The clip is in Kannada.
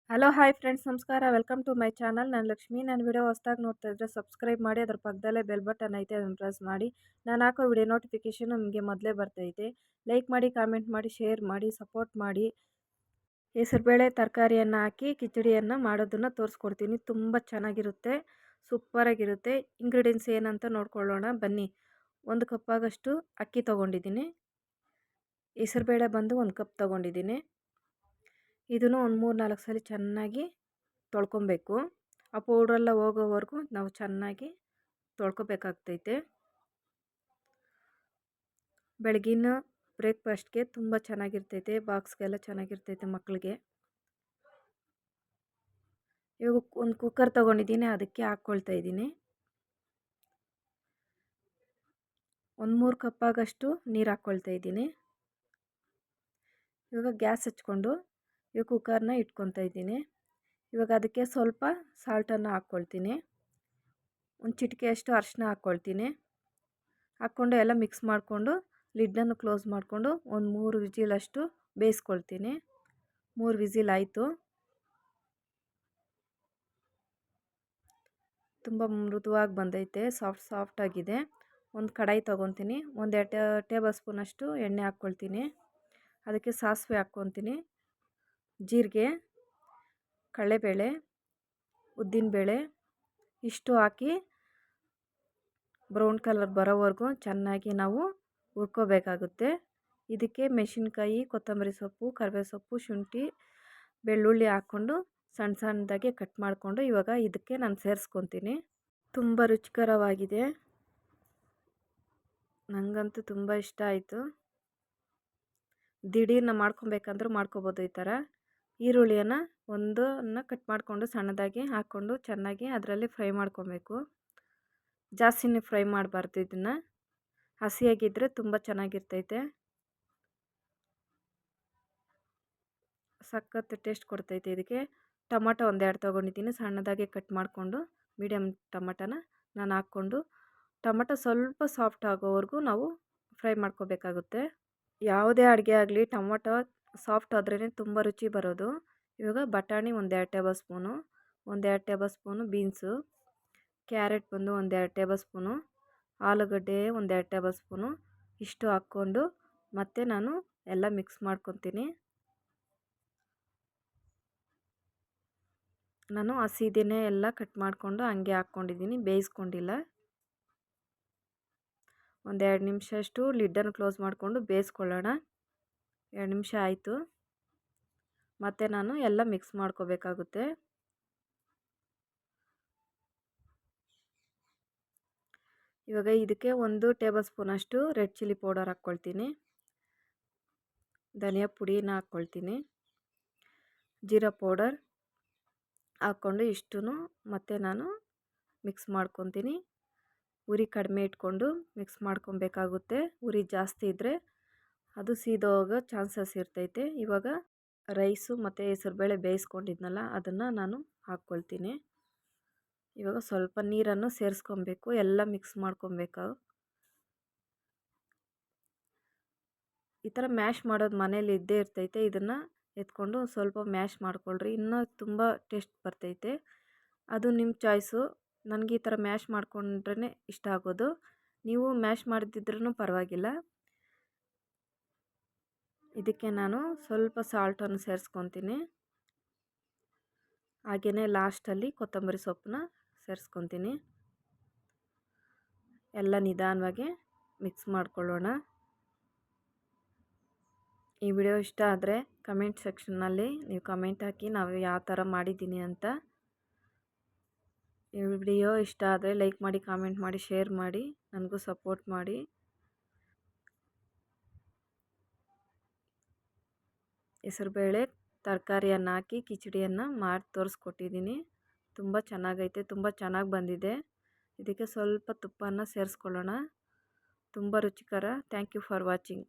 ಹಲೋ ಹಾಯ್ ಫ್ರೆಂಡ್ಸ್, ನಮಸ್ಕಾರ. Welcome to my channel. ನಾನು ಲಕ್ಷ್ಮಿ. ನನ್ನ ವಿಡಿಯೋ ಹೊಸದಾಗಿ ನೋಡ್ತಾ ಇದ್ದರೆ ಸಬ್ಸ್ಕ್ರೈಬ್ ಮಾಡಿ, ಅದರ ಪಕ್ಕದಲ್ಲೇ ಬೆಲ್ ಬಟನ್ ಐತೆ, ಅದನ್ನು ಪ್ರೆಸ್ ಮಾಡಿ. ನಾನು ಹಾಕೋ ವಿಡಿಯೋ ನೋಟಿಫಿಕೇಷನ್ ನಿಮಗೆ ಮೊದಲೇ ಬರ್ತೈತೆ. ಲೈಕ್ ಮಾಡಿ, ಕಾಮೆಂಟ್ ಮಾಡಿ, ಶೇರ್ ಮಾಡಿ, ಸಪೋರ್ಟ್ ಮಾಡಿ. ಹೆಸರುಬೇಳೆ ತರಕಾರಿಯನ್ನು ಹಾಕಿ ಕಿಚಡಿಯನ್ನು ಮಾಡೋದನ್ನು ತೋರಿಸ್ಕೊಡ್ತೀನಿ. ತುಂಬ ಚೆನ್ನಾಗಿರುತ್ತೆ, ಸೂಪರಾಗಿರುತ್ತೆ. ಇಂಗ್ರೀಡಿಯೆಂಟ್ಸ್ ಏನಂತ ನೋಡ್ಕೊಳ್ಳೋಣ ಬನ್ನಿ. 1 ಕಪ್ ಆಗಷ್ಟು ಅಕ್ಕಿ ತೊಗೊಂಡಿದ್ದೀನಿ. ಹೆಸರುಬೇಳೆ ಬಂದು 1 ಕಪ್ ತೊಗೊಂಡಿದ್ದೀನಿ. ಇದನ್ನು ಒಂದು 3-4 ಸಲ ಚೆನ್ನಾಗಿ ತೊಳ್ಕೊಬೇಕು. ಆ ಪೌಡ್ರೆಲ್ಲ ಹೋಗೋವರೆಗೂ ನಾವು ಚೆನ್ನಾಗಿ ತೊಳ್ಕೊಬೇಕಾಗ್ತೈತೆ. ಬೆಳಗಿನ ಬ್ರೇಕ್ಫಾಸ್ಟ್ಗೆ ತುಂಬ ಚೆನ್ನಾಗಿರ್ತೈತೆ, ಬಾಕ್ಸ್ಗೆಲ್ಲ ಚೆನ್ನಾಗಿರ್ತೈತೆ ಮಕ್ಕಳಿಗೆ. ಇವಾಗ ಒಂದು ಕುಕ್ಕರ್ ತೊಗೊಂಡಿದ್ದೀನಿ, ಅದಕ್ಕೆ ಹಾಕ್ಕೊಳ್ತಾ ಇದ್ದೀನಿ. 1-3 ಕಪ್ ಆಗಷ್ಟು ನೀರು ಹಾಕ್ಕೊಳ್ತಾ ಇದ್ದೀನಿ. ಇವಾಗ ಗ್ಯಾಸ್ ಹಚ್ಕೊಂಡು ಇವಾಗ ಕುಕ್ಕರ್ನ ಇಟ್ಕೊತಾ ಇದ್ದೀನಿ. ಇವಾಗ ಅದಕ್ಕೆ ಸ್ವಲ್ಪ ಸಾಲ್ಟನ್ನು ಹಾಕ್ಕೊಳ್ತೀನಿ. ಒಂದು ಚಿಟಿಕೆಯಷ್ಟು ಅರಿಶಿನ ಹಾಕ್ಕೊಳ್ತೀನಿ. ಹಾಕ್ಕೊಂಡು ಎಲ್ಲ ಮಿಕ್ಸ್ ಮಾಡಿಕೊಂಡು ಲಿಡ್ಡನ್ನು ಕ್ಲೋಸ್ ಮಾಡಿಕೊಂಡು ಒಂದು 3 ವಿಜಿಲಷ್ಟು ಬೇಯಿಸ್ಕೊಳ್ತೀನಿ. 3 ವಿಜಿಲ್ ಆಯಿತು. ತುಂಬ ಮೃದುವಾಗಿ ಬಂದೈತೆ, ಸಾಫ್ಟ್ ಆಗಿದೆ. ಒಂದು ಕಡಾಯಿ ತೊಗೊತೀನಿ. 1-2 ಟೇಬಲ್ ಸ್ಪೂನಷ್ಟು ಎಣ್ಣೆ ಹಾಕ್ಕೊಳ್ತೀನಿ. ಅದಕ್ಕೆ ಸಾಸಿವೆ ಹಾಕ್ಕೊತೀನಿ, ಜೀರಿಗೆ, ಕಡಲೆಬೇಳೆ, ಉದ್ದಿನಬೇಳೆ ಇಷ್ಟು ಹಾಕಿ ಬ್ರೌನ್ ಕಲರ್ ಬರೋವರೆಗೂ ಚೆನ್ನಾಗಿ ನಾವು ಹುರ್ಕೋಬೇಕಾಗುತ್ತೆ. ಇದಕ್ಕೆ ಮೆಣಸಿನ್ಕಾಯಿ, ಕೊತ್ತಂಬರಿ ಸೊಪ್ಪು, ಕರಿಬೇವು ಸೊಪ್ಪು, ಶುಂಠಿ, ಬೆಳ್ಳುಳ್ಳಿ ಹಾಕ್ಕೊಂಡು ಸಣ್ಣ ಸಣ್ಣದಾಗಿ ಕಟ್ ಮಾಡಿಕೊಂಡು ಇವಾಗ ಇದಕ್ಕೆ ನಾನು ಸೇರಿಸ್ಕೊತೀನಿ. ತುಂಬ ರುಚಿಕರವಾಗಿದೆ, ನನಗಂತೂ ತುಂಬ ಇಷ್ಟ ಆಯಿತು. ದಿಢೀರ್ನ ಮಾಡ್ಕೊಬೇಕಂದ್ರೂ ಮಾಡ್ಕೋಬೋದು ಈ ಥರ. ಈರುಳ್ಳಿಯನ್ನು ಒಂದನ್ನು ಕಟ್ ಮಾಡಿಕೊಂಡು ಸಣ್ಣದಾಗಿ ಹಾಕ್ಕೊಂಡು ಚೆನ್ನಾಗಿ ಅದರಲ್ಲಿ ಫ್ರೈ ಮಾಡ್ಕೊಬೇಕು. ಜಾಸ್ತಿನೇ ಫ್ರೈ ಮಾಡಬಾರ್ದು, ಇದನ್ನು ಹಸಿಯಾಗಿದ್ದರೆ ತುಂಬ ಚೆನ್ನಾಗಿರ್ತೈತೆ, ಸಖತ್ ಟೇಸ್ಟ್ ಕೊಡ್ತೈತೆ. ಇದಕ್ಕೆ ಟೊಮಟೊ 1-2 ತೊಗೊಂಡಿದ್ದೀನಿ, ಸಣ್ಣದಾಗಿ ಕಟ್ ಮಾಡಿಕೊಂಡು. ಮೀಡಿಯಮ್ ಟೊಮಟೊನ ನಾನು ಹಾಕ್ಕೊಂಡು ಟೊಮಟೊ ಸ್ವಲ್ಪ ಸಾಫ್ಟ್ ಆಗೋವರೆಗೂ ನಾವು ಫ್ರೈ ಮಾಡ್ಕೋಬೇಕಾಗುತ್ತೆ. ಯಾವುದೇ ಅಡುಗೆ ಆಗಲಿ ಟೊಮಟೊ ಸಾಫ್ಟ್ ಆದ್ರೇ ತುಂಬ ರುಚಿ ಬರೋದು. ಇವಾಗ ಬಟಾಣಿ 1-2 table spoon, 1-2 table spoon beans, carrot ಬಂದು 1-2 ಟೇಬಲ್ ಸ್ಪೂನು, ಆಲೂಗಡ್ಡೆ 1-2 ಟೇಬಲ್ ಸ್ಪೂನು ಇಷ್ಟು ಹಾಕ್ಕೊಂಡು ಮತ್ತೆ ನಾನು ಎಲ್ಲ ಮಿಕ್ಸ್ ಮಾಡ್ಕೊತೀನಿ. ನಾನು ಹಸಿದೆಯೇ ಎಲ್ಲ ಕಟ್ ಮಾಡಿಕೊಂಡು ಹಂಗೆ ಹಾಕ್ಕೊಂಡಿದ್ದೀನಿ, ಬೇಯಿಸ್ಕೊಂಡಿಲ್ಲ. 1-2 ನಿಮಿಷ ಅಷ್ಟು ಲಿಡ್ಡನ್ನು ಕ್ಲೋಸ್ ಮಾಡಿಕೊಂಡು ಬೇಯಿಸ್ಕೊಳ್ಳೋಣ. 2 ನಿಮಿಷ ಆಯಿತು. ಮತ್ತು ನಾನು ಎಲ್ಲ ಮಿಕ್ಸ್ ಮಾಡ್ಕೋಬೇಕಾಗುತ್ತೆ. ಇವಾಗ ಇದಕ್ಕೆ 1 ಟೇಬಲ್ ಸ್ಪೂನಷ್ಟು ರೆಡ್ ಚಿಲ್ಲಿ ಪೌಡರ್ ಹಾಕ್ಕೊಳ್ತೀನಿ, ಧನಿಯಾ ಪುಡಿನ ಹಾಕ್ಕೊಳ್ತೀನಿ, ಜೀರಾ ಪೌಡರ್ ಹಾಕ್ಕೊಂಡು ಇಷ್ಟು ಮತ್ತೆ ನಾನು ಮಿಕ್ಸ್ ಮಾಡ್ಕೊತೀನಿ. ಉರಿ ಕಡಿಮೆ ಇಟ್ಕೊಂಡು ಮಿಕ್ಸ್ ಮಾಡ್ಕೊಬೇಕಾಗುತ್ತೆ. ಉರಿ ಜಾಸ್ತಿ ಇದ್ದರೆ ಅದು ಸೀದೋಗೋ ಚಾನ್ಸಸ್ ಇರ್ತೈತೆ. ಇವಾಗ ರೈಸು ಮತ್ತು ಹೆಸರುಬೇಳೆ ಬೇಯಿಸ್ಕೊಂಡಿದ್ನಲ್ಲ ಅದನ್ನು ನಾನು ಹಾಕ್ಕೊಳ್ತೀನಿ. ಇವಾಗ ಸ್ವಲ್ಪ ನೀರನ್ನು ಸೇರಿಸ್ಕೊಬೇಕು, ಎಲ್ಲ ಮಿಕ್ಸ್ ಮಾಡ್ಕೊಬೇಕು. ಈ ಥರ ಮ್ಯಾಶ್ ಮಾಡೋದು ಮನೇಲಿ ಇದ್ದೇ ಇರ್ತೈತೆ. ಇದನ್ನು ಎತ್ಕೊಂಡು ಸ್ವಲ್ಪ ಮ್ಯಾಶ್ ಮಾಡ್ಕೊಳ್ರಿ, ಇನ್ನೂ ತುಂಬ ಟೇಸ್ಟ್ ಬರ್ತೈತೆ. ಅದು ನಿಮ್ಮ ಚಾಯ್ಸು. ನನಗೆ ಈ ಥರ ಮ್ಯಾಶ್ ಮಾಡ್ಕೊಂಡ್ರೇ ಇಷ್ಟ ಆಗೋದು. ನೀವು ಮ್ಯಾಶ್ ಮಾಡಿದ್ರೂ ಪರವಾಗಿಲ್ಲ. ಇದಕ್ಕೆ ನಾನು ಸ್ವಲ್ಪ ಸಾಲ್ಟನ್ನು ಸೇರಿಸ್ಕೊತೀನಿ. ಹಾಗೆಯೇ ಲಾಸ್ಟಲ್ಲಿ ಕೊತ್ತಂಬರಿ ಸೊಪ್ಪನ್ನ ಸೇರಿಸ್ಕೊತೀನಿ. ಎಲ್ಲ ನಿಧಾನವಾಗಿ ಮಿಕ್ಸ್ ಮಾಡ್ಕೊಳ್ಳೋಣ. ಈ ವಿಡಿಯೋ ಇಷ್ಟ ಆದರೆ ಕಮೆಂಟ್ ಸೆಕ್ಷನ್ನಲ್ಲಿ ನೀವು ಕಮೆಂಟ್ ಹಾಕಿ ನಾವು ಯಾವ ಥರ ಮಾಡಿದ್ದೀನಿ ಅಂತ. ಈ ವಿಡಿಯೋ ಇಷ್ಟ ಆದರೆ ಲೈಕ್ ಮಾಡಿ, ಕಾಮೆಂಟ್ ಮಾಡಿ, ಶೇರ್ ಮಾಡಿ, ನನಗೂ ಸಪೋರ್ಟ್ ಮಾಡಿ. ಹೆಸರುಬೇಳೆ ತರಕಾರಿಯನ್ನು ಹಾಕಿ ಕಿಚಡಿಯನ್ನು ಮಾಡಿ ತೋರಿಸ್ಕೊಟ್ಟಿದ್ದೀನಿ. ತುಂಬ ಚೆನ್ನಾಗೈತೆ, ತುಂಬ ಚೆನ್ನಾಗಿ ಬಂದಿದೆ. ಇದಕ್ಕೆ ಸ್ವಲ್ಪ ತುಪ್ಪನ ಸೇರಿಸ್ಕೊಳ್ಳೋಣ. ತುಂಬ ರುಚಿಕರ. Thank you for watching.